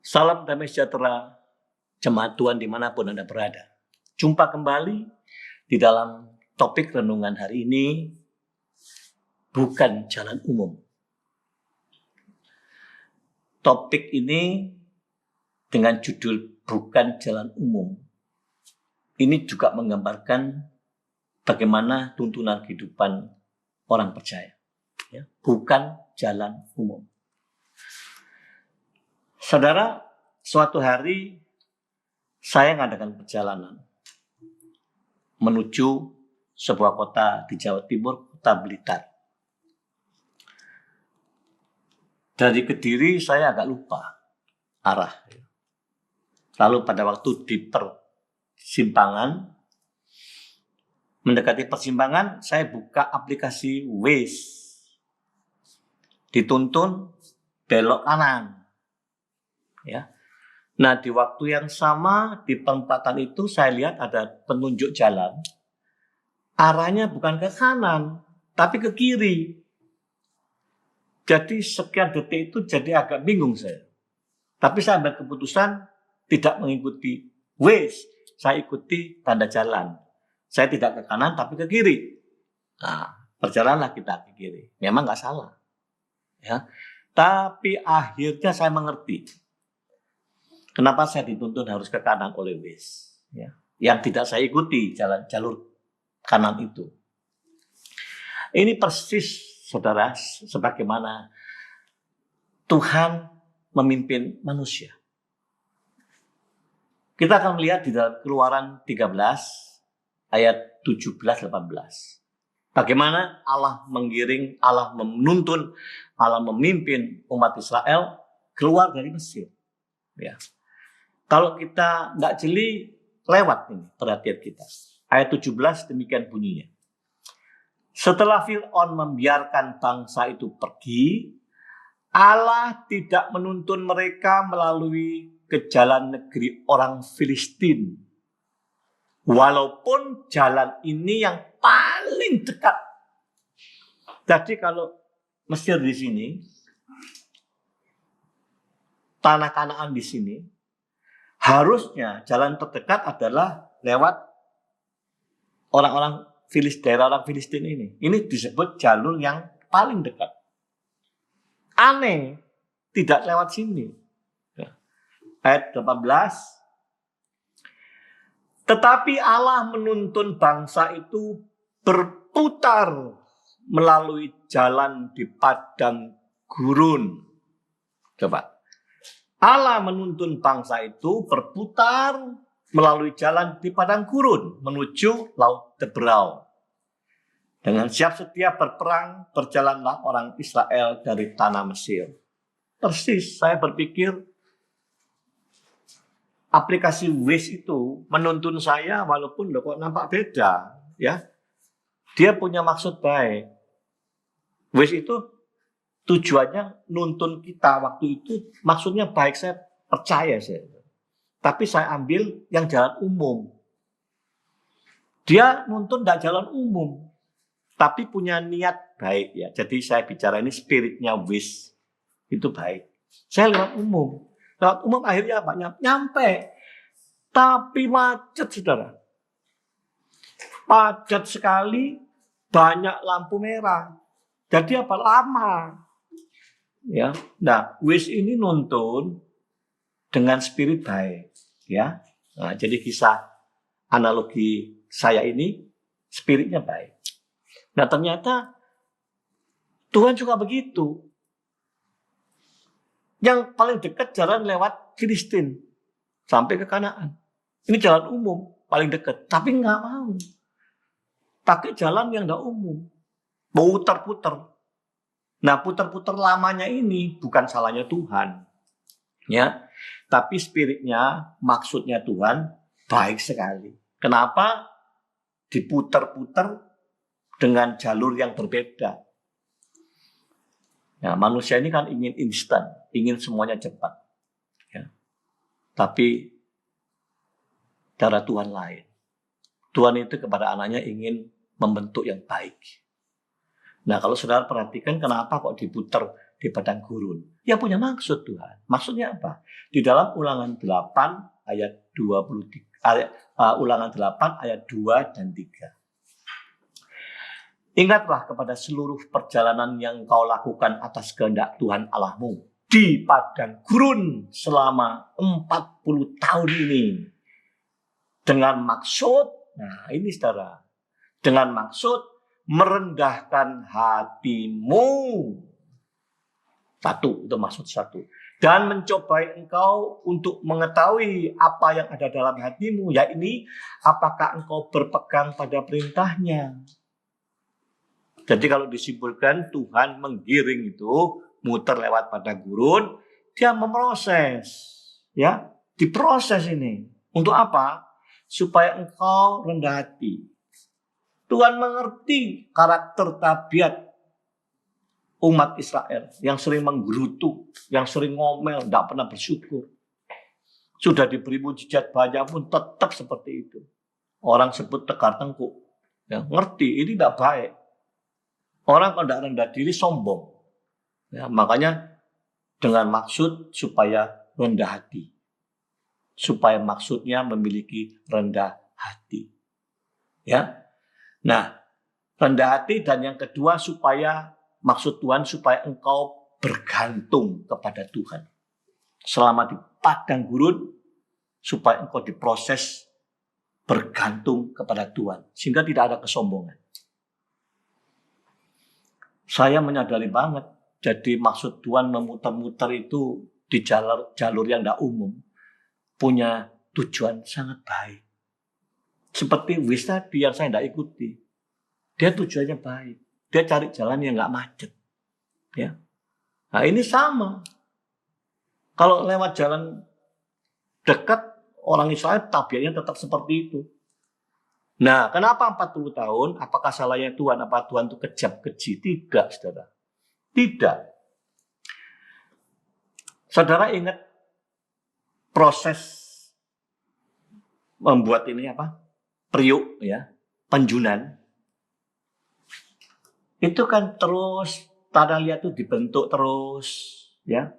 Salam damai sejahtera, jemaat Tuhan dimanapun Anda berada. Jumpa kembali di dalam topik renungan hari ini, bukan jalan umum. Topik ini dengan judul bukan jalan umum, ini juga menggambarkan bagaimana tuntunan kehidupan orang percaya. Bukan jalan umum. Saudara, suatu hari saya mengadakan perjalanan menuju sebuah kota di Jawa Timur, kota Blitar. Dari Kediri saya agak lupa arah. Lalu pada waktu di persimpangan, mendekati persimpangan, saya buka aplikasi Waze. Dituntun belok kanan. Ya. Nah, di waktu yang sama di perempatan itu saya lihat ada penunjuk jalan. Arahnya bukan ke kanan, tapi ke kiri. Jadi sekian detik itu jadi agak bingung saya. Tapi saya ambil keputusan tidak mengikuti Waze, saya ikuti tanda jalan. Saya tidak ke kanan tapi ke kiri. Nah, berjalanlah kita ke kiri. Memang nggak salah. Ya. Tapi akhirnya saya mengerti. Kenapa saya dituntun harus ke kanan oleh Waze? Ya. Yang tidak saya ikuti jalur kanan itu. Ini persis, saudara, sebagaimana Tuhan memimpin manusia. Kita akan melihat di dalam Keluaran 13 ayat 17-18. Bagaimana Allah menggiring, Allah menuntun, Allah memimpin umat Israel keluar dari Mesir. Ya. Kalau kita nggak jeli, lewat ini perhatian kita. Ayat 17 demikian bunyinya. Setelah Fir'aun membiarkan bangsa itu pergi, Allah tidak menuntun mereka melalui ke jalan negeri orang Filistin. Walaupun jalan ini yang paling dekat. Jadi kalau Mesir di sini, tanah Kanaan di sini, harusnya jalan terdekat adalah lewat orang-orang daerah orang Filistin ini. Ini disebut jalur yang paling dekat. Aneh, tidak lewat sini. Ayat 18. Tetapi Allah menuntun bangsa itu berputar melalui jalan di padang gurun. Coba. Allah menuntun bangsa itu berputar melalui jalan di padang gurun menuju Laut Teberau. Dengan siap sedia berperang, berjalanlah orang Israel dari tanah Mesir. Persis, saya berpikir aplikasi Waze itu menuntun saya walaupun kok nampak beda. Ya, dia punya maksud baik. Waze itu tujuannya nuntun kita waktu itu, maksudnya baik, saya percaya saya. Tapi saya ambil yang jalan umum. Dia nuntun tidak jalan umum, tapi punya niat baik ya. Jadi saya bicara ini spiritnya Waze itu baik. Saya lewat umum. Lewat umum akhirnya apa? Nyampe. Tapi macet, saudara. Padat sekali, banyak lampu merah. Jadi apa? Lama. Ya, nah, Waze ini nuntun dengan spirit baik, ya. Nah, jadi kisah analogi saya ini spiritnya baik. Nah, ternyata Tuhan juga begitu. Yang paling dekat jalan lewat Filistin sampai ke Kanaan. Ini jalan umum paling dekat, tapi nggak mau. Pakai jalan yang nggak umum, putar-putar. Nah, putar-putar lamanya ini bukan salahnya Tuhan, ya. Tapi spiritnya, maksudnya Tuhan baik sekali. Kenapa diputar-putar dengan jalur yang berbeda? Nah, manusia ini kan ingin instan, ingin semuanya cepat. Ya. Tapi cara Tuhan lain. Tuhan itu kepada anaknya ingin membentuk yang baik. Nah, kalau saudara perhatikan kenapa kok diputar di padang gurun. Ya punya maksud Tuhan. Maksudnya apa? Di dalam Ulangan 8 ayat 23, Ulangan 8 ayat 2 dan 3. Ingatlah kepada seluruh perjalanan yang kau lakukan atas kehendak Tuhan Allahmu di padang gurun selama 40 tahun ini. Dengan maksud, nah ini saudara, dengan maksud merendahkan hatimu. Itu maksud satu. Dan mencobai engkau untuk mengetahui apa yang ada dalam hatimu, yakni apakah engkau berpegang pada perintahnya. Jadi kalau disimpulkan Tuhan menggiring itu, muter lewat padang gurun, dia memproses, ya, diproses ini. Untuk apa? Supaya engkau rendah hati. Tuhan mengerti karakter tabiat umat Israel yang sering menggerutu, yang sering ngomel, tidak pernah bersyukur. Sudah diberi mujizat banyak pun tetap seperti itu. Orang sebut tegar tengkuk. Ya, ngerti, ini tidak baik. Orang kalau tidak rendah diri sombong. Ya, makanya dengan maksud supaya rendah hati. Supaya maksudnya memiliki rendah hati. Ya. Nah, rendah hati dan yang kedua supaya maksud Tuhan supaya engkau bergantung kepada Tuhan. Selama di padang gurun supaya engkau diproses bergantung kepada Tuhan sehingga tidak ada kesombongan. Saya menyadari banget, jadi maksud Tuhan memutar-mutar itu di jalur yang tidak umum punya tujuan sangat baik. Seperti wis tadi yang saya tidak ikuti, dia tujuannya baik, dia cari jalan yang nggak macet. Ya, nah ini sama. Kalau lewat jalan dekat orang Israel tabiatnya tetap seperti itu. Nah, kenapa 40 tahun? Apakah salahnya Tuhan? Apa Tuhan itu kejam keji? Tidak, saudara. Tidak. Saudara ingat proses membuat ini apa? Periuk, ya, penjunan. Itu kan terus, tanah liat itu dibentuk terus, ya.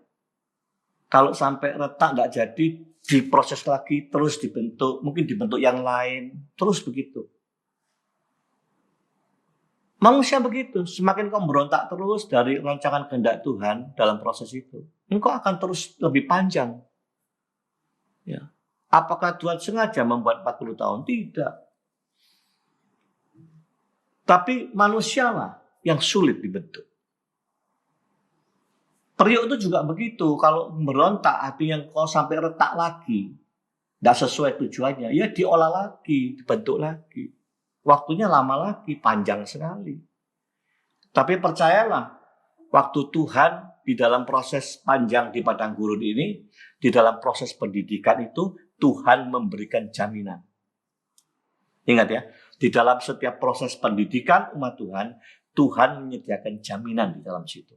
Kalau sampai retak nggak jadi, diproses lagi, terus dibentuk, mungkin dibentuk yang lain, terus begitu. Manusia begitu, semakin kau berontak terus dari rancangan kehendak Tuhan dalam proses itu, engkau akan terus lebih panjang. Ya. Apakah Tuhan sengaja membuat 40 tahun? Tidak. Tapi manusialah yang sulit dibentuk. Periuk itu juga begitu, kalau berontak artinya kau sampai retak lagi, tidak sesuai tujuannya, ya diolah lagi, dibentuk lagi. Waktunya lama lagi, panjang sekali. Tapi percayalah, waktu Tuhan di dalam proses panjang di padang gurun ini, di dalam proses pendidikan itu, Tuhan memberikan jaminan. Ingat ya, di dalam setiap proses pendidikan umat Tuhan, Tuhan menyediakan jaminan di dalam situ.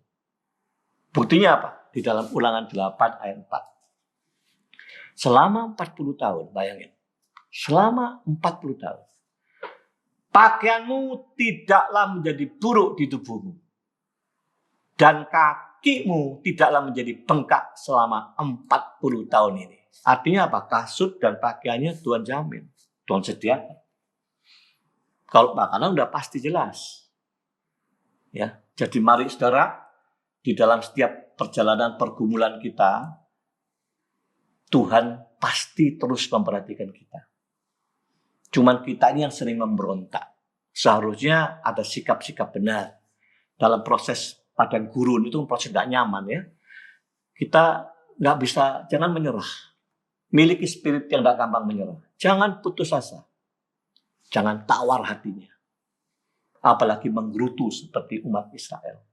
Buktinya apa? Di dalam Ulangan 8 ayat 4. Selama 40 tahun, bayangin. Selama 40 tahun. Pakaianmu tidaklah menjadi buruk di tubuhmu. Dan kakimu tidaklah menjadi bengkak selama 40 tahun ini. Artinya apa? Kasut dan pakaiannya Tuhan jamin. Tuhan sediakan. Kalau makanan udah pasti jelas. Ya, jadi mari saudara, di dalam setiap perjalanan pergumulan kita, Tuhan pasti terus memperhatikan kita. Cuman kita ini yang sering memberontak. Seharusnya ada sikap-sikap benar. Dalam proses padang gurun itu proses tidak nyaman ya. Kita nggak bisa, jangan menyerah. Miliki spirit yang tidak gampang menyerah. Jangan putus asa. Jangan tawar hatinya. Apalagi menggerutu seperti umat Israel.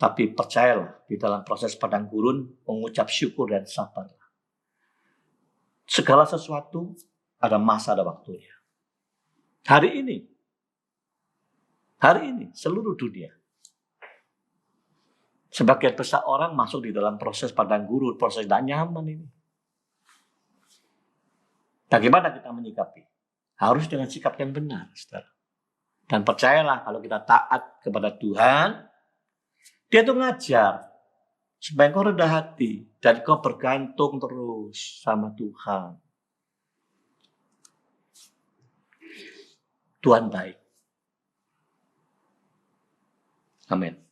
Tapi percayalah, di dalam proses padang gurun, mengucap syukur dan sabarlah. Segala sesuatu ada masa, ada waktunya. Hari ini, seluruh dunia. Sebagian besar orang masuk di dalam proses padang gurun, proses tidak nyaman ini. Bagaimana kita menyikapi? Harus dengan sikap yang benar, saudara. Dan percayalah, kalau kita taat kepada Tuhan, Dia tuh ngajar. Supaya kau rendah hati dan kau bergantung terus sama Tuhan. Tuhan baik. Amin.